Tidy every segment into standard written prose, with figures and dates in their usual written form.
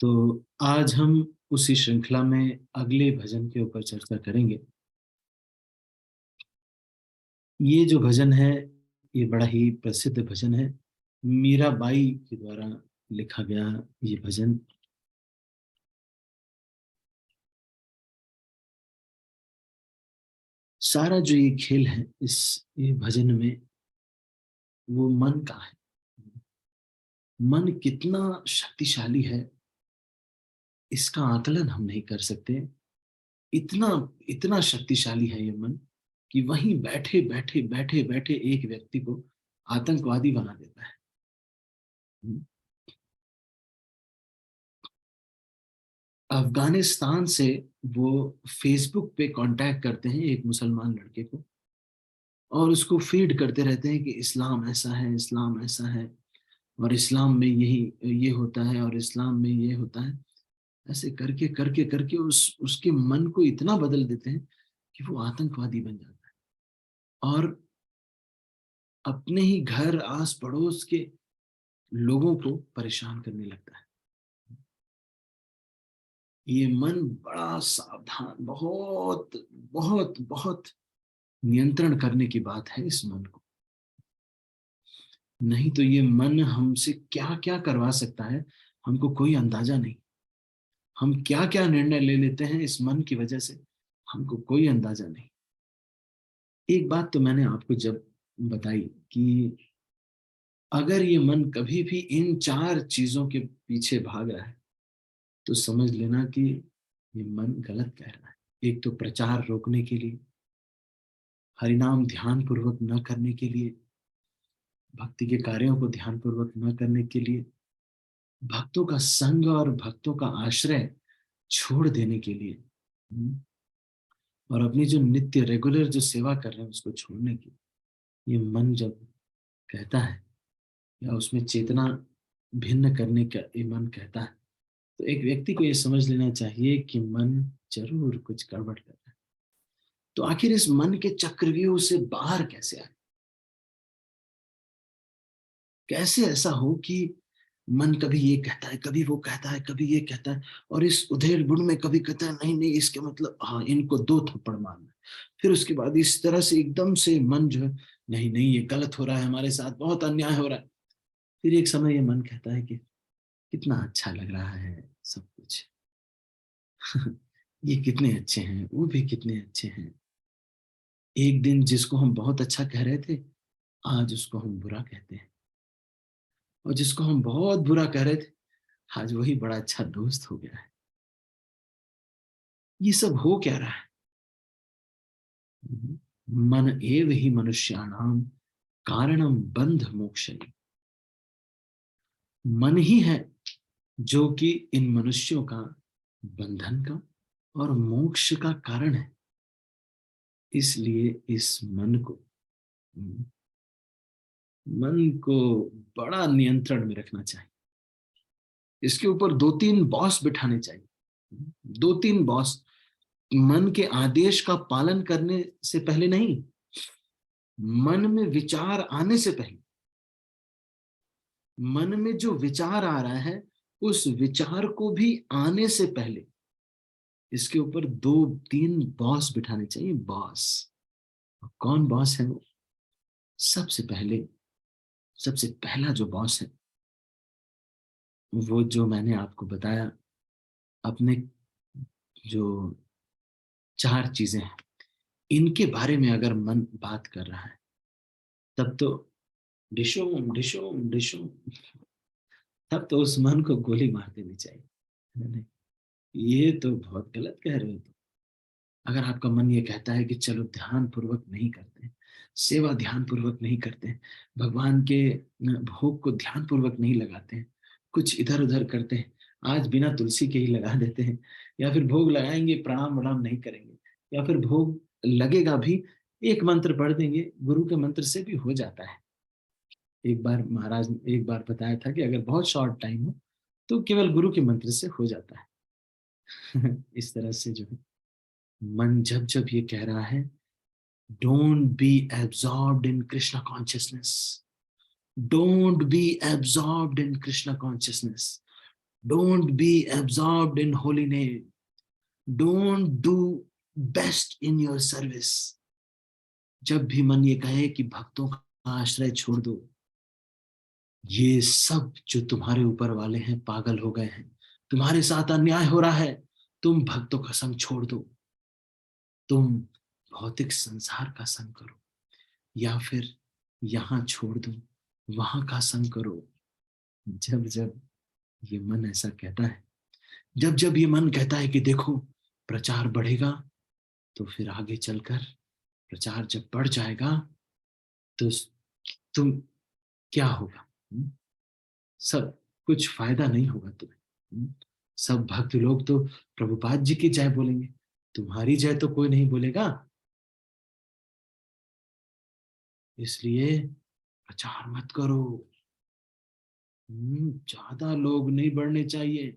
तो आज हम उसी श्रृंखला में अगले भजन के ऊपर चर्चा करेंगे। ये जो भजन है, ये बड़ा ही प्रसिद्ध भजन है। मीराबाई के द्वारा लिखा गया ये भजन। सारा जो ये खेल है इस ये भजन में, वो मन का है। मन कितना शक्तिशाली है, इसका आकलन हम नहीं कर सकते। इतना इतना शक्तिशाली है ये मन कि वहीं बैठे बैठे बैठे बैठे एक व्यक्ति को आतंकवादी बना देता है। अफगानिस्तान से वो फेसबुक पे कांटेक्ट करते हैं एक मुसलमान लड़के को, और उसको फीड करते रहते हैं कि इस्लाम ऐसा है, इस्लाम ऐसा है, और इस्लाम में यही ये होता है, और इस्लाम में ये होता है। ऐसे करके करके करके उसके मन को इतना बदल देते हैं कि वो आतंकवादी बन जाता है, और अपने ही घर आस पड़ोस के लोगों को परेशान करने लगता है। ये मन बड़ा सावधान, बहुत बहुत बहुत नियंत्रण करने की बात है इस मन को। नहीं तो ये मन हमसे क्या क्या करवा सकता है, हमको कोई अंदाजा नहीं। हम क्या क्या निर्णय ले लेते हैं इस मन की वजह से, हमको कोई अंदाजा नहीं। एक बात तो मैंने आपको जब बताई कि अगर ये मन कभी भी इन चार चीजों के पीछे भाग रहा है, तो समझ लेना कि ये मन गलत कह रहा है। एक तो प्रचार रोकने के लिए, हरिनाम ध्यान पूर्वक न करने के लिए, भक्ति के कार्यों को ध्यान पूर्वक न करने के लिए, भक्तों का संग और भक्तों का आश्रय छोड़ देने के लिए, और अपनी जो नित्य रेगुलर जो सेवा कर रहे हैं उसको छोड़ने की। ये मन जब कहता है, या उसमें चेतना भिन्न करने का ये मन कहता है, तो एक व्यक्ति को ये समझ लेना चाहिए कि मन जरूर कुछ गड़बड़ कर रहा है। तो आखिर इस मन के चक्रव्यूह से बाहर कैसे आए? कैसे ऐसा हो कि मन कभी ये कहता है, कभी वो कहता है, कभी ये कहता है, और इस उधेड़ बुन में कभी कहता है नहीं नहीं इसके मतलब हाँ इनको दो थप्पड़ मारना। फिर उसके बाद इस तरह से एकदम से मन जो है, नहीं नहीं ये गलत हो रहा है, हमारे साथ बहुत अन्याय हो रहा है। फिर एक समय ये मन कहता है कि कितना अच्छा लग रहा है सब कुछ। ये कितने अच्छे हैं, वो भी कितने अच्छे हैं। एक दिन जिसको हम बहुत अच्छा कह रहे थे, आज उसको हम बुरा कहते हैं, और जिसको हम बहुत बुरा कह रहे थे, आज वही बड़ा अच्छा दोस्त हो गया है। ये सब हो क्या रहा है? मन एव ही मनुष्याणाम कारणम बंध मोक्ष। मन ही है जो कि इन मनुष्यों का बंधन का और मोक्ष का कारण है। इसलिए इस मन को बड़ा नियंत्रण में रखना चाहिए। इसके ऊपर दो तीन बॉस बिठाने चाहिए। दो तीन बॉस, मन के आदेश का पालन करने से पहले नहीं, मन में विचार आने से पहले, मन में जो विचार आ रहा है उस विचार को भी आने से पहले इसके ऊपर दो तीन बॉस बिठाने चाहिए। बॉस कौन बॉस है? वो सबसे पहले, सबसे पहला जो बॉस है, वो जो मैंने आपको बताया, अपने जो चार चीजें हैं, इनके बारे में अगर मन बात कर रहा है, तब तो डिशोम डिशोम डिशोम, तब तो उस मन को गोली मार देनी चाहिए। नहीं, ये तो बहुत गलत कह रहे हो तुम। अगर आपका मन ये कहता है कि चलो ध्यान पूर्वक नहीं करते, सेवा ध्यान पूर्वक नहीं करते, भगवान के भोग को ध्यान पूर्वक नहीं लगाते हैं, कुछ इधर उधर करते हैं, आज बिना तुलसी के ही लगा देते हैं, या फिर भोग लगाएंगे प्रणाम वणाम नहीं करेंगे, या फिर भोग लगेगा भी एक मंत्र पढ़ देंगे, गुरु के मंत्र से भी हो जाता है। एक बार महाराज ने एक बार बताया था कि अगर बहुत शॉर्ट टाइम हो तो केवल गुरु के मंत्र से हो जाता है। इस तरह से जो है, मन जब जब ये कह रहा है don't be absorbed in Krishna consciousness, don't be absorbed in Krishna consciousness, don't be absorbed in holy name, don't do best in your service. जब भी मन ये कहे कि भक्तों का आश्रय छोड़ दो, ये सब जो तुम्हारे ऊपर वाले हैं पागल हो गए हैं, तुम्हारे साथ अन्याय हो रहा है, तुम भक्तों का संग छोड़ दो, तुम भौतिक संसार का संग करो, या फिर यहां छोड़ दो, वहां का संग करो। जब जब ये मन ऐसा कहता है, जब जब ये मन कहता है कि देखो प्रचार बढ़ेगा, तो फिर आगे चलकर प्रचार जब बढ़ जाएगा तो तुम क्या होगा? सब कुछ फायदा नहीं होगा तुम्हें। सब भक्त लोग तो प्रभुपाद जी की जय बोलेंगे, तुम्हारी जय तो कोई नहीं बोलेगा। इसलिए प्रचार मत करो। ज्यादा लोग नहीं बढ़ने चाहिए,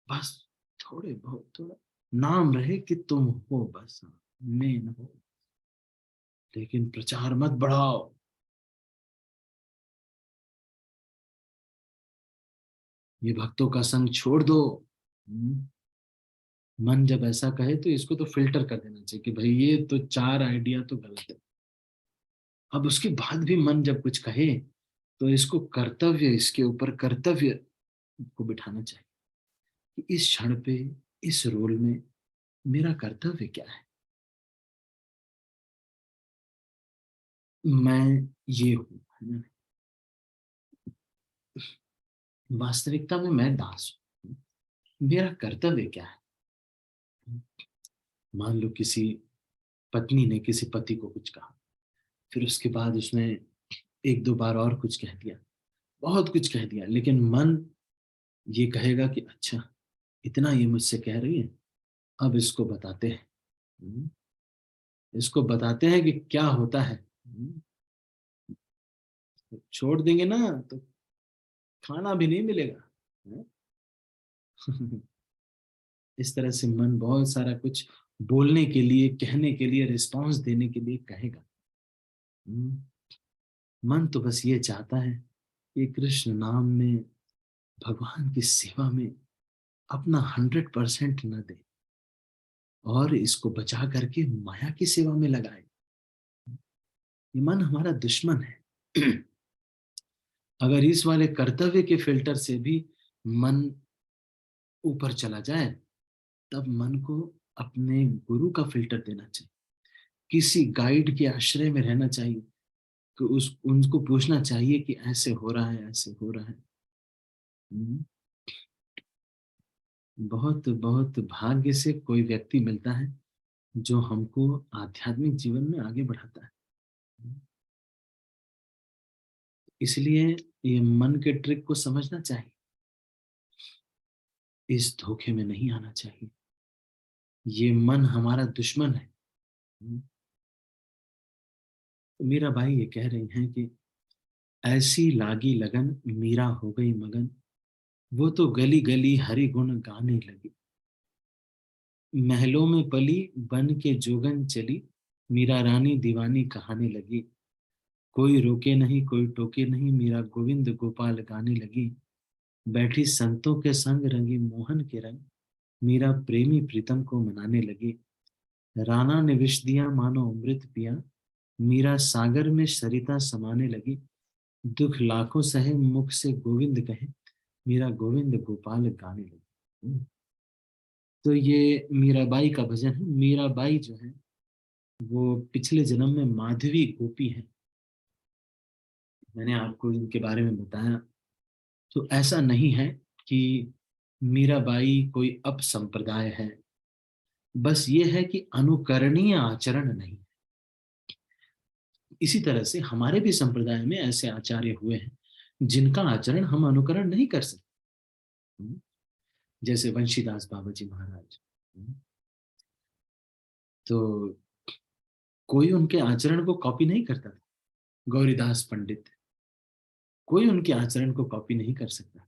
बस थोड़े बहुत, थोड़ा नाम रहे कि तुम हो, बस मेन हो, लेकिन प्रचार मत बढ़ाओ। ये भक्तों का संग छोड़ दो। हम्म, मन जब ऐसा कहे तो इसको तो फिल्टर कर देना चाहिए कि भाई ये तो चार आइडिया तो गलत है। अब उसके बाद भी मन जब कुछ कहे तो इसको कर्तव्य, इसके ऊपर कर्तव्य को बिठाना चाहिए कि इस क्षण पे, इस रोल में मेरा कर्तव्य क्या है। मैं ये हूँ, है ना? वास्तविकता में मैं दास हूँ, मेरा कर्तव्य क्या है। मान लो किसी पत्नी ने किसी पति को कुछ कहा, फिर उसके बाद उसने एक दो बार और कुछ कह दिया, बहुत कुछ कह दिया, लेकिन मन ये कहेगा कि अच्छा, इतना ये मुझसे कह रही है, अब इसको बताते हैं। हम्म, इसको बताते हैं कि क्या होता है। छोड़ देंगे ना तो खाना भी नहीं मिलेगा। हम्म। इस तरह से मन बहुत सारा कुछ बोलने के लिए, कहने के लिए, रिस्पांस देने के लिए कहेगा। हम्म, मन तो बस ये चाहता है कि कृष्ण नाम में, भगवान की सेवा में अपना 100% न दे और इसको बचा करके माया की सेवा में लगाए। ये मन हमारा दुश्मन है। अगर इस वाले कर्तव्य के फिल्टर से भी मन ऊपर चला जाए, तब मन को अपने गुरु का फिल्टर देना चाहिए, किसी गाइड के आश्रय में रहना चाहिए, कि उस उनको पूछना चाहिए कि ऐसे हो रहा है, ऐसे हो रहा है। हम्म, बहुत बहुत भाग्य से कोई व्यक्ति मिलता है जो हमको आध्यात्मिक जीवन में आगे बढ़ाता है। इसलिए ये मन के ट्रिक को समझना चाहिए, इस धोखे में नहीं आना चाहिए। ये मन हमारा दुश्मन है। तो मीरा बाई ये कह रही हैं कि ऐसी लागी लगन, मीरा हो गई मगन, वो तो गली गली हरि गुण गाने लगी, महलों में पली बन के जोगन चली, मीरा रानी दीवानी कहाने लगी, कोई रोके नहीं कोई टोके नहीं, मीरा गोविंद गोपाल गाने लगी, बैठी संतों के संग रंगी मोहन के रंग, मीरा प्रेमी प्रीतम को मनाने लगी, राणा ने विष दिया मानो अमृत पिया, मीरा सागर में सरिता समाने लगी, दुख लाखों सहे मुख से गोविंद कहे, मीरा गोविंद गोपाल गाने लगी। तो ये मीराबाई का भजन है। मीराबाई जो है वो पिछले जन्म में माधवी गोपी है। मैंने आपको इनके बारे में बताया। तो ऐसा नहीं है कि मीराबाई कोई अपसंप्रदाय है, बस ये है कि अनुकरणीय आचरण नहीं। इसी तरह से हमारे भी संप्रदाय में ऐसे आचार्य हुए हैं जिनका आचरण हम अनुकरण नहीं कर सकते। जैसे वंशीदास बाबा जी महाराज। तो कोई उनके आचरण को कॉपी नहीं करता था। गौरीदास पंडित, कोई उनके आचरण को कॉपी नहीं कर सकता।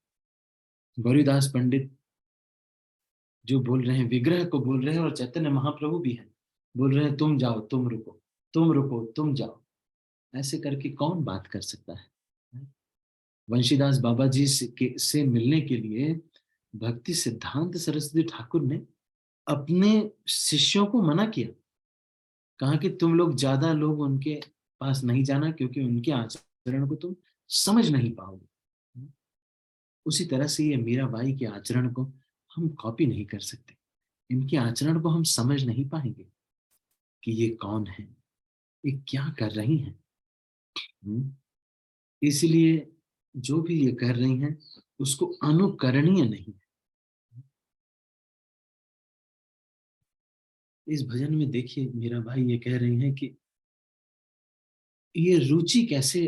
गौरीदास पंडित जो बोल रहे हैं, विग्रह को बोल रहे हैं, और चैतन्य महाप्रभु भी हैं, बोल रहे हैं तुम जाओ तुम रुको, तुम रुको तुम जाओ। ऐसे करके कौन बात कर सकता है? वंशीदास बाबा जी से मिलने के लिए भक्ति सिद्धांत सरस्वती ठाकुर ने अपने शिष्यों को मना किया, कहा कि तुम लोग ज्यादा लोग उनके पास नहीं जाना क्योंकि उनके आचरण को तुम समझ नहीं पाओगे। उसी तरह से ये मीराबाई के आचरण को हम कॉपी नहीं कर सकते, इनके आचरण को हम समझ नहीं पाएंगे कि ये कौन है, ये क्या कर रही हैं। हम्म? इसलिए जो भी ये कर रही हैं उसको अनुकरणीय नहीं। इस भजन में देखिए मीरा भाई ये कह रही हैं कि ये रुचि कैसे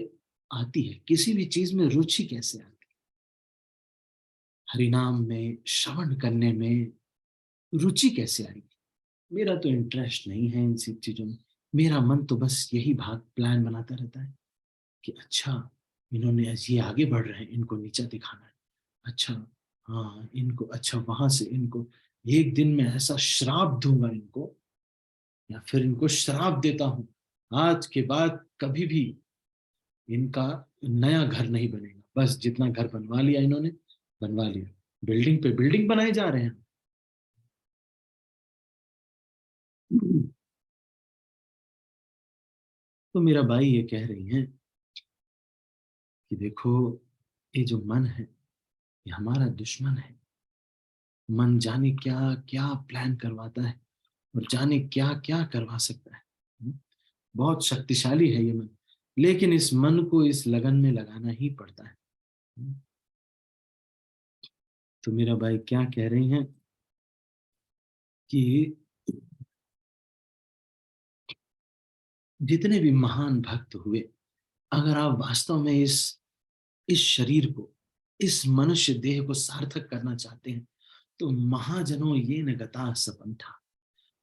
आती है, किसी भी चीज में रुचि कैसे आती है। हरिनाम में, श्रवण करने में रुचि कैसे आएगी। मेरा तो इंटरेस्ट नहीं है इन सब चीजों में। मेरा मन तो बस यही भाग प्लान बनाता रहता है कि अच्छा इन्होंने ये आगे बढ़ रहे हैं, इनको नीचा दिखाना है। अच्छा, हाँ इनको, अच्छा वहां से इनको एक दिन में ऐसा श्राप दूंगा इनको, या फिर इनको श्राप देता हूं, आज के बाद कभी भी इनका नया घर नहीं बनेगा। बस जितना घर बनवा लिया इन्होंने, बनवा लिया, बिल्डिंग पे बिल्डिंग बनाए जा रहे हैं। तो मेरा भाई ये कह रही हैं कि देखो ये जो मन है ये हमारा दुश्मन है। मन जाने क्या क्या प्लान करवाता है और जाने क्या क्या करवा सकता है। बहुत शक्तिशाली है ये मन, लेकिन इस मन को इस लगन में लगाना ही पड़ता है। तो मेरा भाई क्या कह रही हैं कि जितने भी महान भक्त हुए, अगर आप वास्तव में इस शरीर को, इस मनुष्य देह को सार्थक करना चाहते हैं, तो महाजनों ये न गता सपंथा।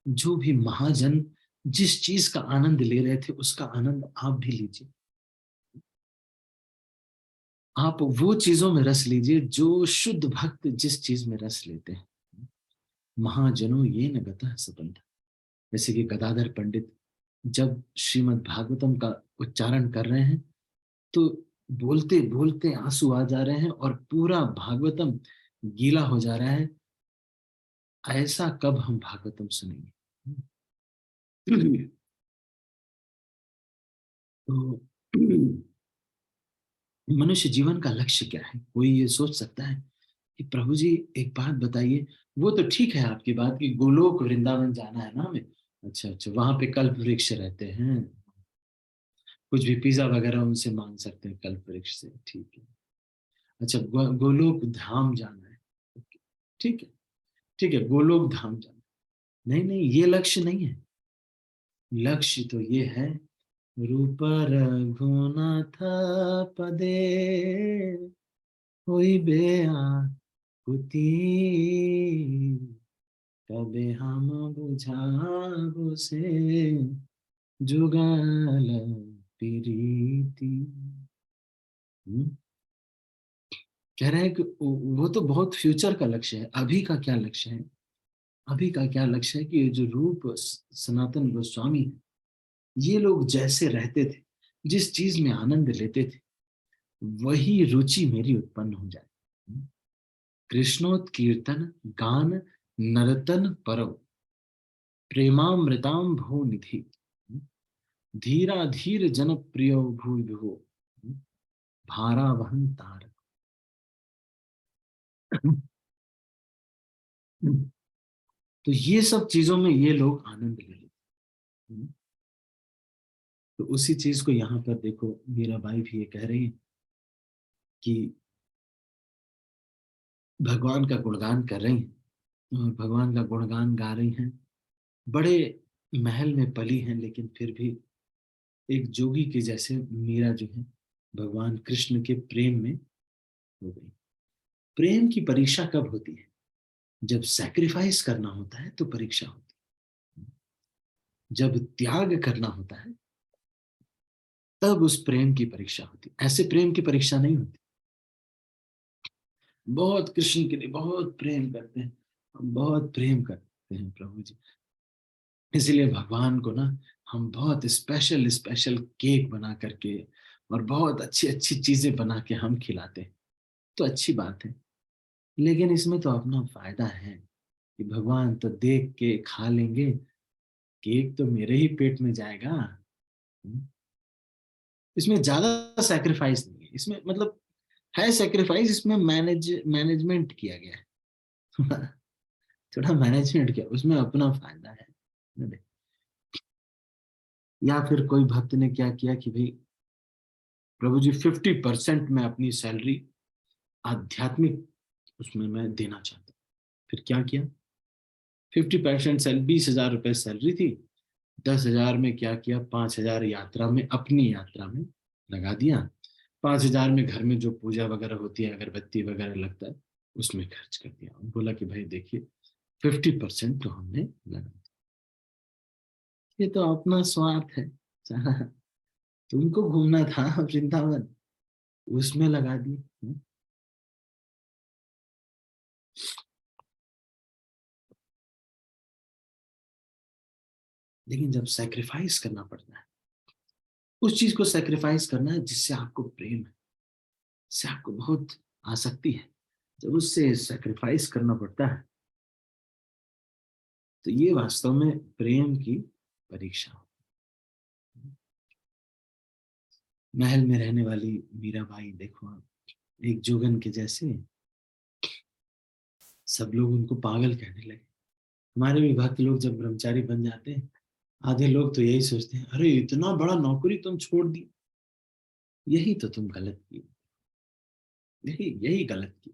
जो भी महाजन जिस चीज का आनंद ले रहे थे उसका आनंद आप भी लीजिए। आप वो चीजों में रस लीजिए जो शुद्ध भक्त जिस चीज में रस लेते हैं। महाजनों ये न गता सपंथा। जैसे कि गदाधर पंडित जब श्रीमद् भागवतम का उच्चारण कर रहे हैं तो बोलते बोलते आंसू आ जा रहे हैं और पूरा भागवतम गीला हो जा रहा है। ऐसा कब हम भागवतम सुनेंगे। तो मनुष्य जीवन का लक्ष्य क्या है, कोई ये सोच सकता है कि प्रभु जी एक बात बताइए। वो तो ठीक है आपकी बात कि गोलोक वृंदावन जाना है ना हमें। अच्छा अच्छा, वहां पे कल्प वृक्ष रहते हैं, कुछ भी पिज्जा वगैरह उनसे मांग सकते हैं कल्प वृक्ष से, ठीक है। अच्छा गोलोक धाम जाना है, ओके, ठीक है, ठीक है, गोलोक धाम जाना। नहीं नहीं, ये लक्ष्य नहीं है। लक्ष्य तो ये है, रूप रघुनाथ पदे होई बेआकुति, तबे हम बुझाबो से जुगाल प्रीति। हम्म? कह रहे हैं कि वो तो बहुत फ्यूचर का लक्ष्य है, अभी का क्या लक्ष्य है। अभी का क्या लक्ष्य है कि ये जो रूप सनातन गोस्वामी है, ये लोग जैसे रहते थे, जिस चीज में आनंद लेते थे, वही रुचि मेरी उत्पन्न हो जाए। कृष्णोत्कीर्तन गान नर्तन परव प्रेमामृताम भो निधि, धीरा धीर जन प्रिय भूय भो भारावहन तारक। तो ये सब चीजों में ये लोग आनंद ले लेते हैं। तो उसी चीज को यहाँ पर देखो मीरा बाई भी ये कह रही है कि भगवान का गुणगान कर रही हैं और भगवान का गुणगान गा रही हैं। बड़े महल में पली हैं लेकिन फिर भी एक जोगी के जैसे मीरा जो है भगवान कृष्ण के प्रेम में हो गई। प्रेम की परीक्षा कब होती है, जब सैक्रिफाइस करना होता है तो परीक्षा होती है, जब त्याग करना होता है तब उस प्रेम की परीक्षा होती है। ऐसे प्रेम की परीक्षा नहीं होती। बहुत कृष्ण के लिए बहुत प्रेम करते हैं, हम बहुत प्रेम करते हैं प्रभु जी, इसलिए भगवान को ना हम बहुत स्पेशल स्पेशल केक बना करके और बहुत अच्छी अच्छी चीजें बना के हम खिलाते हैं। तो अच्छी बात है, लेकिन इसमें तो अपना फायदा है कि भगवान तो देख के खा लेंगे, केक तो मेरे ही पेट में जाएगा। हम्म। इसमें ज्यादा सैक्रिफाइस नहीं है, इसमें मतलब है सैक्रिफाइस, इसमें मैनेजमेंट किया गया है। थोड़ा मैनेजमेंट किया, उसमें अपना फायदा है। या फिर कोई भक्त ने क्या किया कि भाई प्रभु जी 50% मैं अपनी सैलरी आध्यात्मिक उसमें मैं देना चाहता हूँ। फिर क्या किया, 50% सैलरी, 20,000 रुपये सैलरी थी, 10,000 में क्या किया, 5,000 यात्रा में, अपनी यात्रा में लगा दिया। 5,000 में घर में जो पूजा वगैरह होती है, अगरबत्ती वगैरह लगता है, उसमें खर्च कर दिया। बोला कि भाई देखिए 50% तो हमने लगा दिया। ये तो अपना स्वार्थ है सारा। तुमको घूमना था वृंदावन, उसमें लगा दिए। लेकिन जब सैक्रिफाइस करना पड़ता है, उस चीज को सैक्रिफाइस करना है जिससे आपको प्रेम है, जिससे आपको बहुत आसक्ति है, जब उससे सैक्रिफाइस करना पड़ता है, तो ये वास्तव में प्रेम की परीक्षा हो। महल में रहने वाली मीराबाई देखो आप, एक जोगन के जैसे, सब लोग उनको पागल कहने लगे। हमारे भी भक्त लोग जब ब्रह्मचारी बन जाते हैं, आधे लोग तो यही सोचते हैं, अरे इतना बड़ा नौकरी तुम छोड़ दी, यही तो तुम गलत की, यही यही गलत की।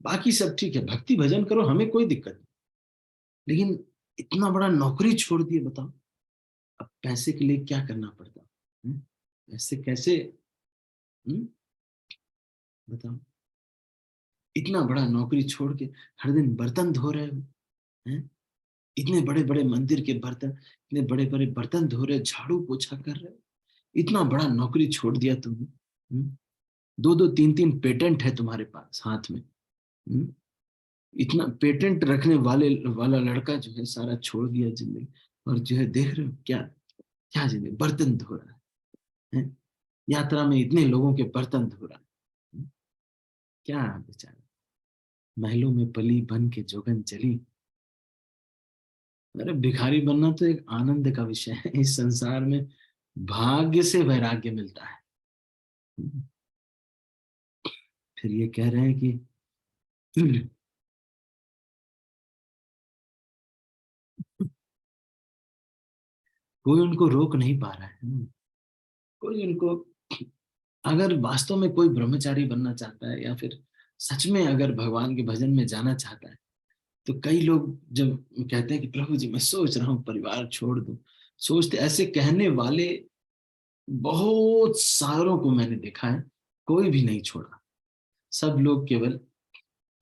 बाकी सब ठीक है, भक्ति भजन करो, हमें कोई दिक्कत नहीं, लेकिन इतना बड़ा नौकरी छोड़ दिए, बताओ अब पैसे के लिए क्या करना पड़ता। पैसे कैसे, हम्म, बताओ, इतना बड़ा नौकरी छोड़ के हर दिन बर्तन धो रहे हो, हैं? इतने बड़े बड़े मंदिर के बर्तन, इतने बड़े बड़े बर्तन धो रहे, झाड़ू पोछा कर रहे हो, इतना बड़ा नौकरी छोड़ दिया तुमने। दो दो तीन तीन पेटेंट है तुम्हारे पास हाथ में। हम्म? इतना पेटेंट रखने वाला लड़का जो है सारा छोड़ दिया जिंदगी, और जो है देख रहे हो क्या, क्या जिंदगी, बर्तन धो रहा है, हैं? यात्रा में इतने लोगों के बर्तन धो रहा है। हम्म? क्या बेचारा, महलों में पली बन के जोगन चली। अरे भिखारी बनना तो एक आनंद का विषय है इस संसार में, भाग्य से वैराग्य मिलता है। हम्म। फिर ये कह रहे हैं कि कोई उनको रोक नहीं पा रहा है। कोई उनको, अगर वास्तव में कोई ब्रह्मचारी बनना चाहता है, या फिर सच में अगर भगवान के भजन में जाना चाहता है, तो कई लोग जब कहते हैं कि प्रभु जी मैं सोच रहा हूँ परिवार छोड़ दूं, सोचते ऐसे कहने वाले बहुत सारों को मैंने देखा है, कोई भी नहीं छोड़ा। सब लोग केवल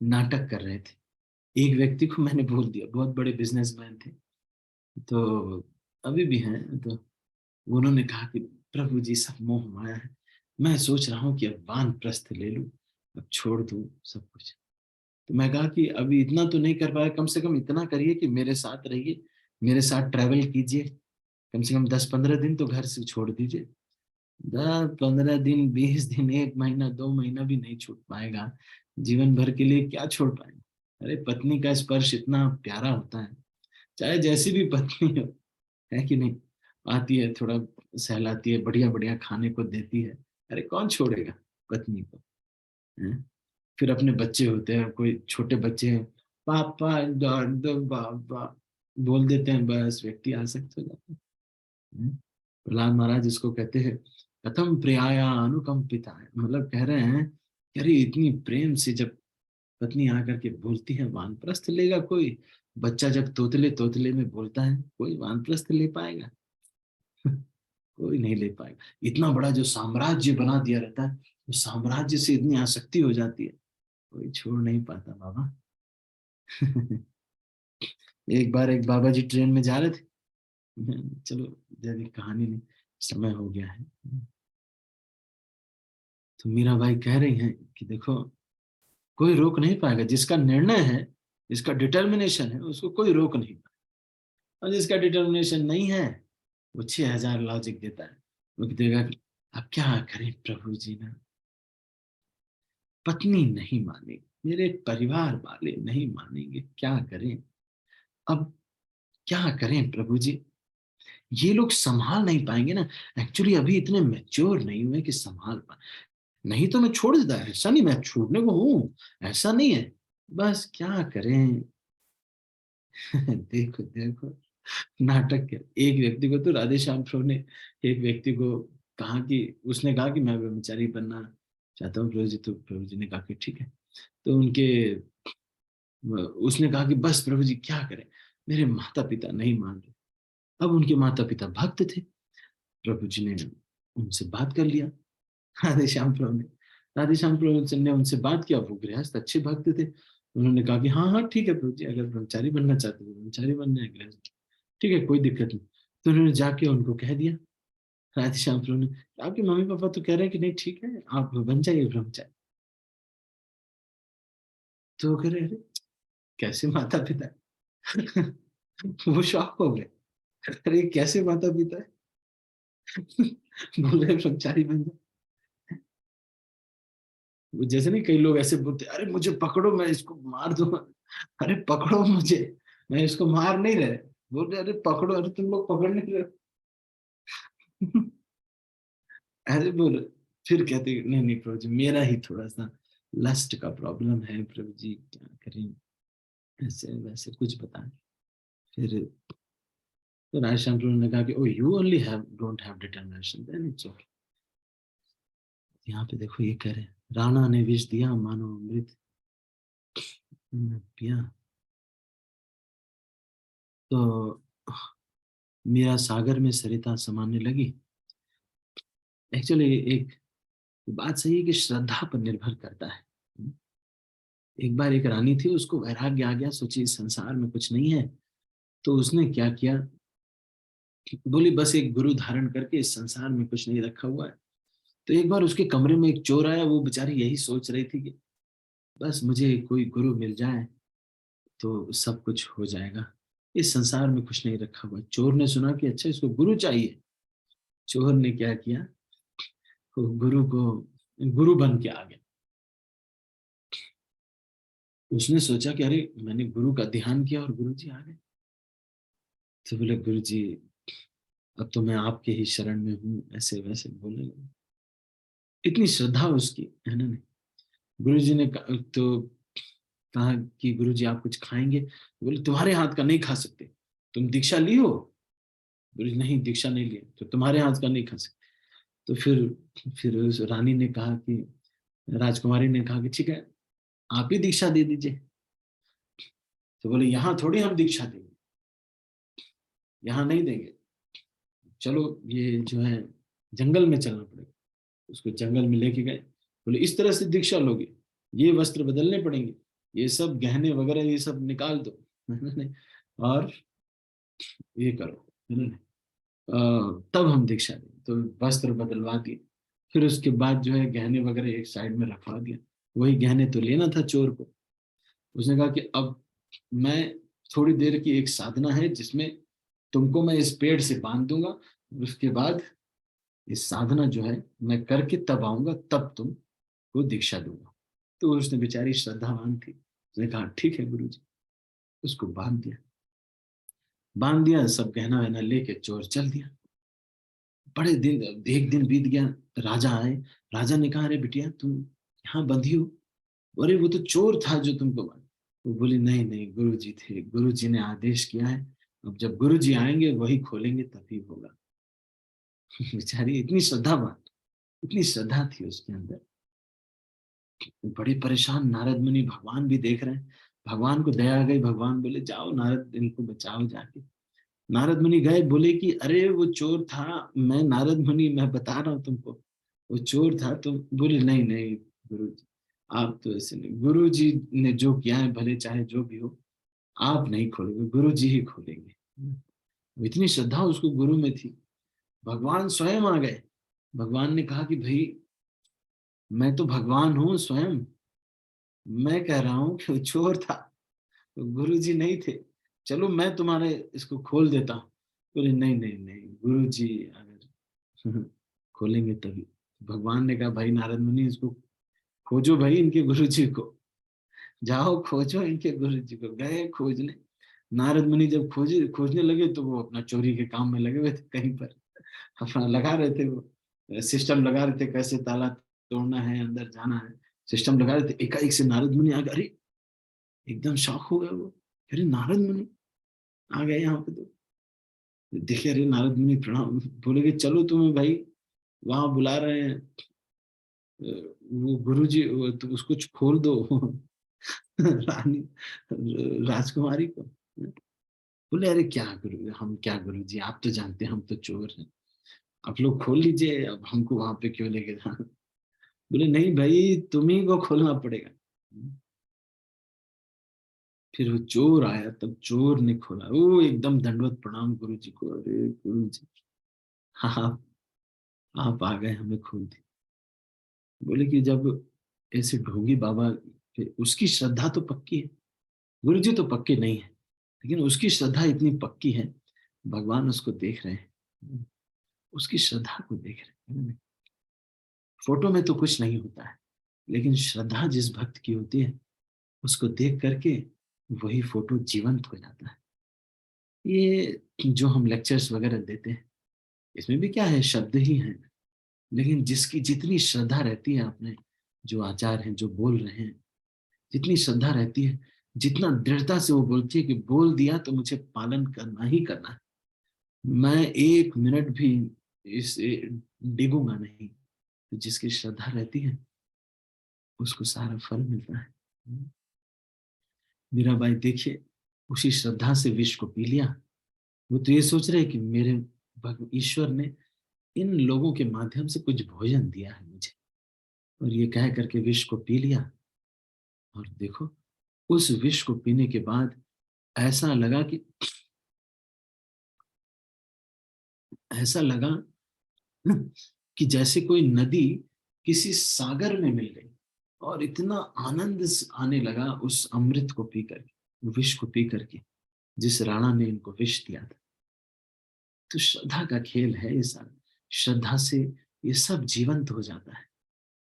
नाटक कर रहे थे। एक व्यक्ति को मैंने बोल दिया, बहुत बड़े बिजनेसमैन थे, तो अभी भी हैं, तो उन्होंने कहा कि प्रभु जी सब मोह माया है, मैं सोच रहा हूँ कि अब वानप्रस्थ ले लूं, अब छोड़ दूं सब कुछ। तो मैं कहा कि अभी इतना तो नहीं कर पाया, कम से कम इतना करिए कि मेरे साथ रहिए, मेरे साथ ट्रैवल कीजिए, कम से कम 10-15 दिन तो घर से छोड़ दीजिए। 10-15 दिन, 20 दिन, 1 महीना, 2 महीना भी नहीं छूट पाएगा, जीवन भर के लिए क्या छोड़ पाएगा। अरे पत्नी का स्पर्श इतना प्यारा होता है, चाहे जैसी भी पत्नी हो, है कि नहीं, आती है थोड़ा सहलाती है, बढ़िया बढ़िया खाने को देती है, अरे कौन छोड़ेगा पत्नी को, हैं? फिर अपने बच्चे होते हैं, कोई छोटे बच्चे हैं, पापा दर्द बाबा बोल देते हैं, बस व्यक्ति आसक्त हो जाता है। प्रहलाद महाराज जिसको कहते हैं कथम प्रियाया अनुकंपिता है, मतलब कह रहे हैं कि अरे इतनी प्रेम से जब पत्नी आकर के बोलती है, वानप्रस्थ लेगा कोई, बच्चा जब तोतले तोतले में बोलता है, कोई वानप्रस्थ ले पाएगा? कोई नहीं ले पाएगा। इतना बड़ा जो साम्राज्य बना दिया रहता है, उस साम्राज्य से इतनी आसक्ति हो जाती है, कोई छोड़ नहीं पाता बाबा। एक बार एक बाबा जी ट्रेन में जा रहे थे, चलो ज्यादा कहानी नहीं, समय हो गया है। तो मीरा भाई कह रही हैं कि देखो कोई रोक नहीं पाएगा, जिसका निर्णय है, जिसका डिटर्मिनेशन है, उसको कोई रोक नहीं पाएगा। और जिसका डिटर्मिनेशन नहीं है, वो 6,000 लॉजिक देता है, वो देगा कि अब क्या करें प्रभु जी ना, पत्नी नहीं मानेगी, मेरे परिवार वाले नहीं मानेंगे, क्या करें? अब क्या करें प्रभु जी? ये लोग संभाल नहीं पाएंगे ना। एक्चुअली अभी इतने मैच्योर नहीं हुए कि संभाल पाए। नहीं तो मैं छोड़ देता, ऐसा नहीं, मैं छोड़ने को हूं, ऐसा नहीं है। बस क्या करें? देखो देखो, नाटक क्या। एक व्यक्ति को तो राधे श्याम प्रभु ने एक व्यक्ति को कहा कि, उसने कहा कि मैं ब्रह्मचारी बनना चाहता हूँ प्रभु जी। तो प्रभु जी ने कहा कि ठीक है। तो उनके, उसने कहा कि बस प्रभु जी क्या करें, मेरे माता पिता नहीं मान रहे। अब उनके माता पिता भक्त थे। प्रभु जी ने उनसे बात कर लिया, राधे श्याम प्रभु ने। राधे श्याम प्रभु ने उनसे बात किया। वो गृहस्थ अच्छे भक्त थे। उन्होंने कहा कि हाँ हाँ ठीक है प्रभु जी, अगर ब्रह्मचारी बनना चाहते हो ब्रह्मचारी बनना है, गृहस्थ ठीक है, कोई दिक्कत नहीं। तो उन्होंने जाके उनको कह दिया, राधे श्याम प्रभु ने, आपके मम्मी पापा तो कह रहे हैं कि नहीं ठीक है, आप बन जाइए ब्रह्मचारी। तो वो कह रहे अरे कैसे माता पिता है? वो शॉक हो गए, अरे कैसे माता पिता है? बोल रहे ब्रह्मचारी बन जाए। वो जैसे नहीं, कई लोग ऐसे बोलते अरे मुझे पकड़ो मैं इसको मार दूंगा। अरे पकड़ो मुझे, मैं इसको मार नहीं रहे। बोल रहे अरे पकड़ो, अरे तुम लोग पकड़ नहीं रहे। ऐसे बोल। फिर कहते नहीं नहीं प्रभु जी, मेरा ही थोड़ा सा लस्ट का प्रॉब्लम है प्रभु जी, क्या करें? ऐसे वैसे कुछ बताएं। फिर तो राजश्याम प्रभु ने कहा कि oh you only have don't have determination, then it's okay. यहाँ पे देखो ये कह रहे हैं, राणा ने विष दिया मानो अमृत पिया। तो मीरा सागर में सरिता समाने लगी। एक्चुअली एक बात सही है कि श्रद्धा पर निर्भर करता है। एक बार एक रानी थी, उसको वैराग्य आ गया, सोची इस संसार में कुछ नहीं है। तो उसने क्या किया, बोली बस एक गुरु धारण करके इस संसार में कुछ नहीं रखा हुआ है। तो एक बार उसके कमरे में एक चोर आया, वो बेचारी यही सोच रही थी कि बस मुझे कोई गुरु मिल जाए तो सब कुछ हो जाएगा, इस संसार में कुछ नहीं रखा हुआ। चोर ने सुना कि अच्छा इसको गुरु चाहिए। चोर ने क्या किया, वो गुरु को गुरु बन के आ गया। उसने सोचा कि अरे मैंने गुरु का ध्यान किया और गुरु जी आ गए। तो बोले गुरु जी अब तो मैं आपके ही शरण में हूँ, ऐसे वैसे बोलने लगे। इतनी श्रद्धा उसकी है ना। नहीं, गुरु जी ने तो कहा कि गुरु जी आप कुछ खाएंगे? बोले तुम्हारे हाथ का नहीं खा सकते, तुम दीक्षा ली हो? बोले नहीं दीक्षा नहीं ली, तो तुम्हारे हाथ का नहीं खा सकते। तो फिर उस रानी ने कहा कि, राजकुमारी ने कहा कि ठीक है आप ही दीक्षा दे दीजिए। तो बोले यहाँ थोड़ी हम दीक्षा देंगे, यहाँ नहीं देंगे, चलो ये जो है जंगल में चलना पड़ेगा। उसको जंगल में लेके गए। बोले इस तरह से दीक्षा लोगे, ये वस्त्र बदलने पड़ेंगे, ये सब गहने वगैरह ये सब निकाल दो। और ये करो, है ना? तब हम दीक्षा दें। तो वस्त्र बदलवा दिए। फिर उसके बाद जो है गहने वगैरह एक साइड में रखवा दिया। वही गहने तो लेना था चोर को। उसने कहा कि अब मैं, थोड़ी देर की एक साधना है जिसमें तुमको मैं इस पेड़ से बांध दूंगा, उसके बाद इस साधना जो है मैं करके तब आऊंगा, तब तुमको दीक्षा दूंगा। तो उसने बेचारी श्रद्धावान थी, उसने कहा ठीक है गुरु जी। उसको बांध दिया, सब गहना वहना लेके चोर चल दिया। बड़े दिन, एक दिन बीत गया। राजा आए। राजा ने कहा अरे बिटिया तुम यहाँ बंधी हो? अरे वो तो चोर था जो तुमको बांध। वो बोली नहीं नहीं गुरु जी थे, गुरु जी ने आदेश किया है, अब जब गुरु जी आएंगे वही खोलेंगे तभी होगा। बेचारी इतनी श्रद्धावान, इतनी श्रद्धा थी उसके अंदर। बड़े परेशान नारद मुनि, भगवान भी देख रहे हैं। भगवान को दया आ गई, भगवान बोले जाओ नारद इनको बचाओ जाके। नारद मुनि गए, बोले कि अरे वो चोर था, मैं नारद मुनि मैं बता रहा हूँ तुमको, वो चोर था। तो बोले नहीं नहीं गुरु जी, आप तो ऐसे नहीं, गुरु जी ने जो किया है भले चाहे जो भी हो, आप नहीं खोलेंगे, गुरु जी ही खोलेंगे। इतनी श्रद्धा उसको गुरु में थी। भगवान स्वयं आ गए। भगवान ने कहा कि भाई मैं तो भगवान हूँ स्वयं, मैं कह रहा हूँ कि वो चोर था, तो गुरु जी नहीं थे, चलो मैं तुम्हारे इसको खोल देता हूँ। बोले नहीं नहीं नहीं गुरु जी अगर खोलेंगे तभी। भगवान ने कहा भाई नारद मुनि इसको खोजो भाई इनके गुरु जी को। जाओ खोजो इनके गुरु जी को। गए खोजने। नारद मुनि जब खोजने लगे तो वो अपना चोरी के काम में लगे हुए थे कहीं पर, अपना लगा रहे थे, वो सिस्टम लगा रहे थे कैसे ताला तोड़ना है, अंदर जाना है, सिस्टम लगा रहे थे। एकाएक से नारद मुनि आ गए, अरे एकदम शॉक हो गए वो, अरे नारद मुनि आ गए यहाँ पे। तो देखे, अरे नारद मुनि प्रणाम, बोले कि चलो तुम्हें भाई वहां बुला रहे हैं, वो गुरु जी, तो उसको खोल दो रानी राजकुमारी को। बोले अरे क्या गुरु, हम क्या गुरु जी, आप तो जानते हैं हम तो चोर हैं, आप लोग खोल लीजिए, अब हमको वहां पे क्यों लेके जाना। बोले नहीं भाई, तुम्ही को खोलना पड़ेगा। फिर वो चोर आया, तब चोर ने खोला, वो एकदम दंडवत प्रणाम गुरु जी को, अरे गुरु जी, हाँ आप आ गए, हमें खोल दी। बोले कि जब ऐसे ढोंगी बाबा उसकी श्रद्धा तो पक्की है, गुरु जी तो पक्के नहीं है, लेकिन उसकी श्रद्धा इतनी पक्की है, भगवान उसको देख रहे हैं, उसकी श्रद्धा को देख रहे हैं। फोटो में तो कुछ नहीं होता है, लेकिन श्रद्धा जिस भक्त की होती है, उसको देख करके वही फोटो जीवंत हो जाता है। ये जो हम लेक्चर्स वगैरह देते हैं, इसमें भी क्या है, शब्द ही हैं, लेकिन जिसकी जितनी श्रद्धा रहती है, अपने जो आचार्य हैं जो बोल रहे हैं, जितनी श्रद्धा रहती है, जितना दृढ़ता से वो बोलती है कि बोल दिया तो मुझे पालन करना ही करना है, मैं एक मिनट भी इस डिगूंगा नहीं, तो जिसकी श्रद्धा रहती है उसको सारा फल मिलता है। मीराबाई देखिए, उसी श्रद्धा से विष को पी लिया। वो तो ये सोच रहे कि मेरे ईश्वर ने इन लोगों के माध्यम से कुछ भोजन दिया है मुझे, और ये कह करके विष को पी लिया। और देखो, उस विष को पीने के बाद ऐसा लगा कि ऐसा लगा कि जैसे कोई नदी किसी सागर में मिल गई, और इतना आनंद आने लगा उस अमृत को पी करके, विष को पी करके, जिस राणा ने इनको विष दिया था। तो श्रद्धा का खेल है ये सारा, श्रद्धा से ये सब जीवंत हो जाता है।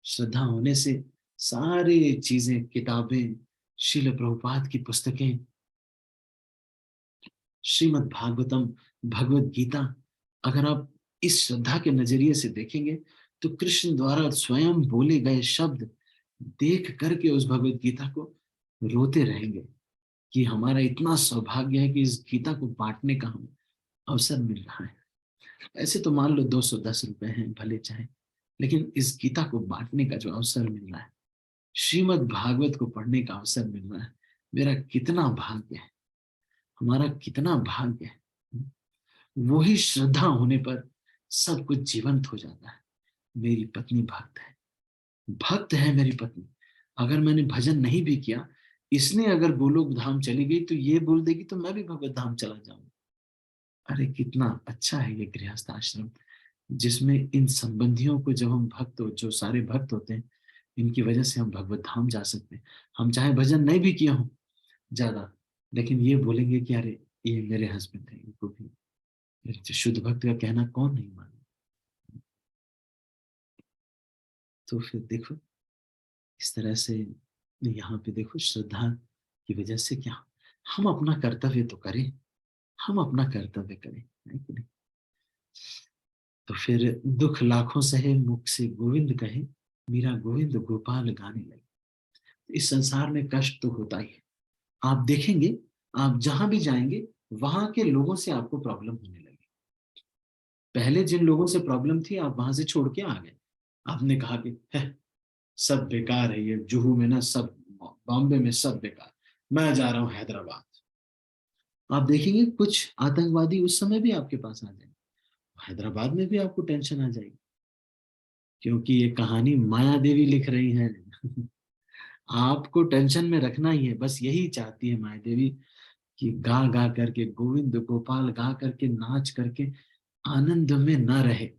श्रद्धा होने से सारी चीजें, किताबें, श्रील प्रभुपाद की पुस्तकें, श्रीमद् भागवतम, भगवत गीता, अगर आप इस श्रद्धा के नजरिए से देखेंगे, तो कृष्ण द्वारा स्वयं बोले गए शब्द देख करके उस भगवत गीता को रोते रहेंगे कि हमारा इतना सौभाग्य है कि इस गीता को बांटने का हमें अवसर मिल रहा है। ऐसे तो मान लो 210 रुपए हैं भले चाहे, लेकिन इस गीता को बांटने का जो अवसर मिल रहा है, श्रीमद् भागवत को पढ़ने का अवसर मिल रहा है, मेरा कितना भाग्य है, हमारा कितना भाग्य है। वही श्रद्धा होने पर सब कुछ जीवंत हो जाता है। मेरी पत्नी भक्त है, भक्त है मेरी पत्नी, अगर मैंने भजन नहीं भी किया, इसने अगर गोलोक धाम चली गई तो ये बोल देगी तो मैं भी भगवत धाम चला जाऊंगा। अरे कितना अच्छा है ये गृहस्थ आश्रम, जिसमें इन संबंधियों को, जब हम भक्त जो सारे भक्त होते हैं, इनकी वजह से हम भगवत धाम जा सकते हैं। हम चाहे भजन नहीं भी किया हो ज्यादा, लेकिन ये बोलेंगे कि अरे ये मेरे हस्बैंड है, इनको भी, मेरे शुद्ध भक्त का कहना कौन नहीं माने। तो फिर देखो, इस तरह से यहाँ पे देखो, श्रद्धा की वजह से क्या, हम अपना कर्तव्य तो करें, हम अपना कर्तव्य करें, है कि नहीं। तो फिर दुख लाखों सहे मुख से गोविंद कहे, मेरा गोविंद गोपाल गाने लगे। इस संसार में कष्ट तो होता ही है, आप देखेंगे, आप जहां भी जाएंगे वहां के लोगों से आपको प्रॉब्लम होने लगी। पहले जिन लोगों से प्रॉब्लम थी, आप वहां से छोड़ के आ गए, आपने कहा कि है सब बेकार है, ये जुहू में ना सब, बॉम्बे में सब बेकार, मैं जा रहा हूँ हैदराबाद। आप देखेंगे कुछ आतंकवादी उस समय भी आपके पास आ जाएंगे, हैदराबाद में भी आपको टेंशन आ जाएगी, क्योंकि ये कहानी माया देवी लिख रही है। आपको टेंशन में रखना ही है, बस यही चाहती है माया देवी कि गा गा करके, गोविंद गोपाल गा करके, नाच करके आनंद में ना रहे।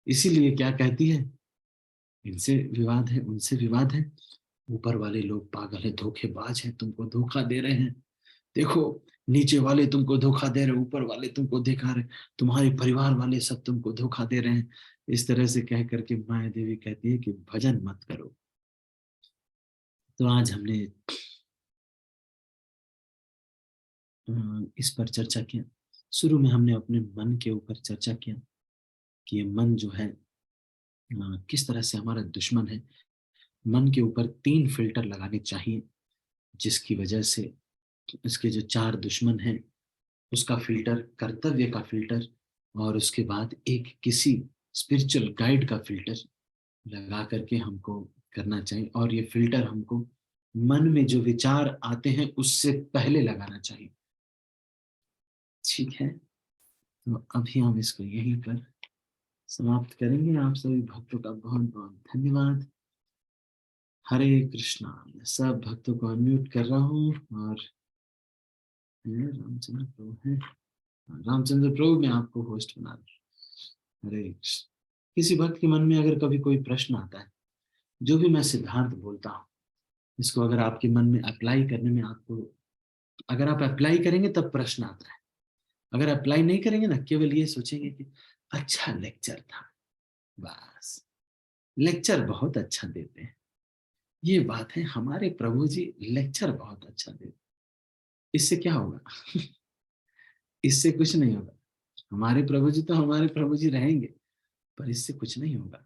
इसीलिए क्या कहती है, इनसे विवाद है, उनसे विवाद है, ऊपर वाले लोग पागल है, धोखेबाज है, तुमको धोखा दे रहे हैं, देखो नीचे वाले तुमको धोखा दे रहे, ऊपर वाले तुमको दिखा रहे, तुम्हारे परिवार वाले सब तुमको धोखा दे रहे हैं। इस तरह से कह करके माया देवी कहती है कि भजन मत करो। तो आज हमने इस पर चर्चा किया। शुरू में हमने अपने मन के ऊपर चर्चा किया कि ये मन जो है किस तरह से हमारा दुश्मन है। मन के ऊपर 3 फिल्टर लगाने चाहिए, जिसकी वजह से इसके जो 4 दुश्मन हैं उसका फिल्टर, कर्तव्य का फिल्टर, और उसके बाद एक किसी स्पिरिचुअल गाइड का फिल्टर लगा करके हमको करना चाहिए। और ये फिल्टर हमको मन में जो विचार आते हैं उससे पहले लगाना चाहिए। ठीक है, तो अभी हम इसको यहीं पर समाप्त करेंगे। आप सभी भक्तों का बहुत बहुत धन्यवाद। हरे कृष्णा। मैं सब भक्तों को अनम्यूट कर रहा हूँ। और रामचंद्र प्रभु है, रामचंद्र प्रभु मैं आपको होस्ट बना रहा हूँ। हरे कृष्ण। किसी भक्त के मन में अगर कभी कोई प्रश्न आता है, जो भी मैं सिद्धांत बोलता हूँ, इसको अगर आपके मन में अप्लाई करने में आपको, अगर आप अप्लाई करेंगे तब प्रश्न आता है। अगर अप्लाई नहीं करेंगे ना, केवल ये सोचेंगे कि अच्छा लेक्चर था, बस लेक्चर बहुत अच्छा देते हैं। ये बात है, हमारे प्रभु जी लेक्चर बहुत अच्छा देते हैं। इससे क्या होगा? इससे कुछ नहीं होगा। हमारे प्रभु जी तो हमारे प्रभु जी रहेंगे, पर इससे कुछ नहीं होगा।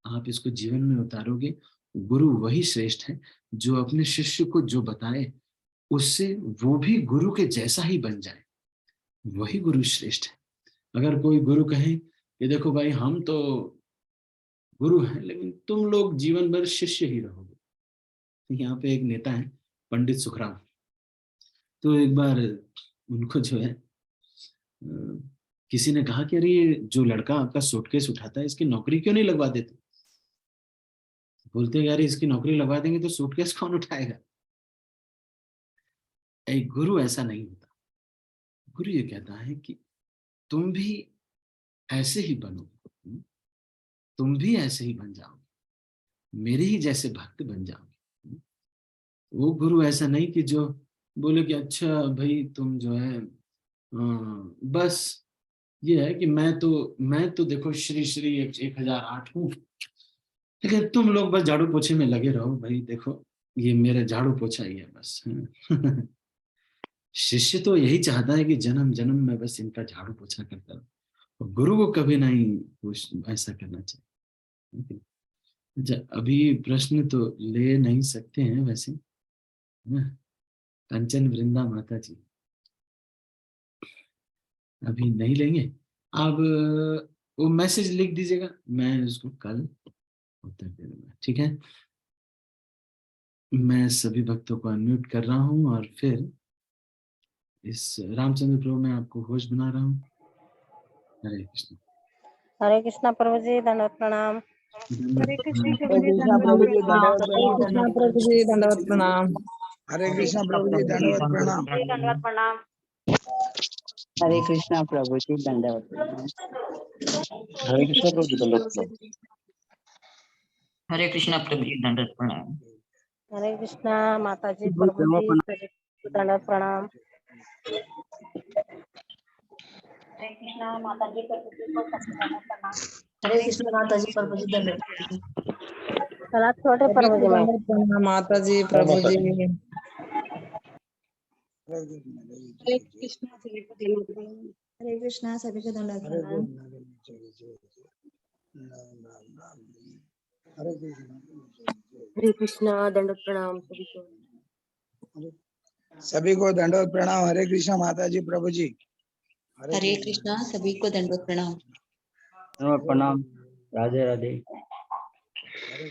आप इसको जीवन में उतारोगे। गुरु वही श्रेष्ठ है जो अपने शिष्य को जो बताए उससे वो भी गुरु के जैसा ही बन जाए, वही गुरु श्रेष्ठ है। अगर कोई गुरु कहे कि देखो भाई हम तो गुरु हैं लेकिन तुम लोग जीवन भर शिष्य ही रहोगे। यहाँ पे एक नेता है, पंडित सुखराम। तो एक बार उनको जो है किसी ने कहा कि अरे ये जो लड़का आपका सूटकेस उठाता है इसकी नौकरी क्यों नहीं लगवा देते? बोलते हैं यार इसकी नौकरी लगवा देंगे तो सूटकेस कौन उठाएगा? एक गुरु ऐसा नहीं होता। गुरु ये कहता है कि तुम भी ऐसे ही बनो, तुम भी ऐसे ही बन जाओगे, मेरे ही जैसे भक्त बन जाओगे। वो गुरु ऐसा नहीं कि जो बोले कि अच्छा भाई तुम जो है बस ये है कि मैं तो देखो श्री श्री 1008 हूँ, लेकिन तुम लोग बस झाड़ू पोछे में लगे रहो भाई, देखो ये मेरा झाड़ू पोछा ही है बस। शिष्य तो यही चाहता है कि जन्म जन्म में बस इनका झाड़ू पोछा करता रहो। और गुरु को कभी नहीं कुछ ऐसा करना चाहिए। अच्छा, अभी प्रश्न तो ले नहीं सकते हैं वैसे, है ना? कंचन वृंदा माता जी अभी नहीं लेंगे। अब वो मैसेज लिख दीजिएगा, मैं उसको कल उत्तर दे दूंगा। ठीक है, मैं सभी भक्तों को अनम्यूट कर रहा हूँ और फिर इस रामचंद्र प्रभु मैं आपको होस्ट बना रहा हूँ। हरे कृष्ण। हरे कृष्णा प्रभु जी, दंडवत प्रणाम। हरे कृष्णा हरे कृष्णा प्रभु जी दंडवत हरे प्रणाम। कृष्णा प्रभु जी दंडवत प्रणाम। हरे कृष्णा प्रभु जी दंडवत प्रणाम। दंडवत प्रणाम। हरे कृष्णा प्रभु जी दंडवत प्रणाम। हरे कृष्ण प्रभु जी दंडवत प्रणाम। हरे कृष्णा प्रभु जी दंडवत प्रणाम। हरे कृष्णा माता जी प्रभु जी सभी को दंडवत प्रणाम। हरे कृष्णा माता जी प्रभु जी को दंडवत प्रणाम। हरे कृष्ण माता जी प्रभु जी दंडवत। चला छोटे सभी प्रभु को जी में। दंडवत प्रणाम माता जी जय प्रभु माता जी। दी। हरे कृष्णा सभी को दंडवत प्रणाम। हरे कृष्णा सभी को दंडवत प्रणाम। हरे कृष्णा दंडवत प्रणाम सभी को। सभी को दंडवत प्रणाम। हरे कृष्णा माता जी प्रभु जी। हरे कृष्णा सभी को दंडवत प्रणाम। प्रणाम। राधे राधे। हरे